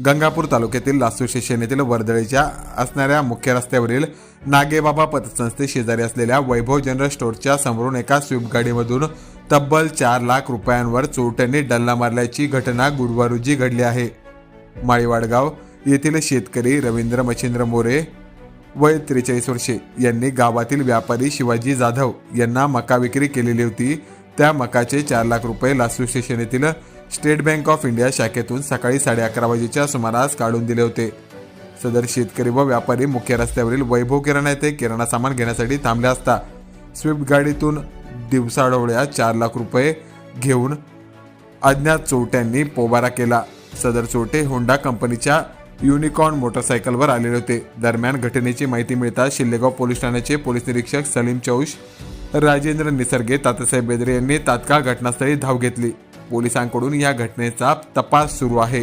गंगापूर तालुक्यातील लासूर स्टेशन येथील वर्दळीच्या असणाऱ्या मुख्य रस्त्यावरील नागेबाबा पतसंस्थे शेजारी असलेल्या वैभव जनरल स्टोअरच्या समोरून एका स्विफ्ट गाडीमधून तब्बल 4 लाख रुपयांवर चोरट्यांनी डल्ला मारल्याची घटना गुरुवार रोजी घडली आहे। माळीवाडगाव येथील शेतकरी रवींद्र मच्छिंद्र मोरे वय 43 वर्षे यांनी गावातील व्यापारी शिवाजी जाधव यांना मका विक्री केलेली होती। त्या मकाचे 4 लाख रुपये लासूर स्टेशन येथील स्टेट बँक ऑफ इंडिया शाखेतून सकाळी 11:30 वाजेच्या सुमारास काढून दिले होते। सदर शेतकरी व व्यापारी मुख्य रस्त्यावरील वैभव किराणा येथे किराणा सामान घेण्यासाठी थांबले असता स्विफ्ट गाडीतून दिवसाढवळ्या 4 लाख रुपये घेऊन अज्ञात चोरट्यांनी पोबारा केला। सदर चोरटे होंडा कंपनीच्या युनिकॉर्न मोटरसायकलवर आलेले होते। दरम्यान घटनेची माहिती मिळताच शिल्लेगाव पोलीस ठाण्याचे पोलीस निरीक्षक सलीम चौश, राजेंद्र निसर्गे, तात्यासाहेब बेदरे यांनी तात्काळ घटनास्थळी धाव घेतली। पोलिसांकडून या घटनेचा तपास सुरू आहे।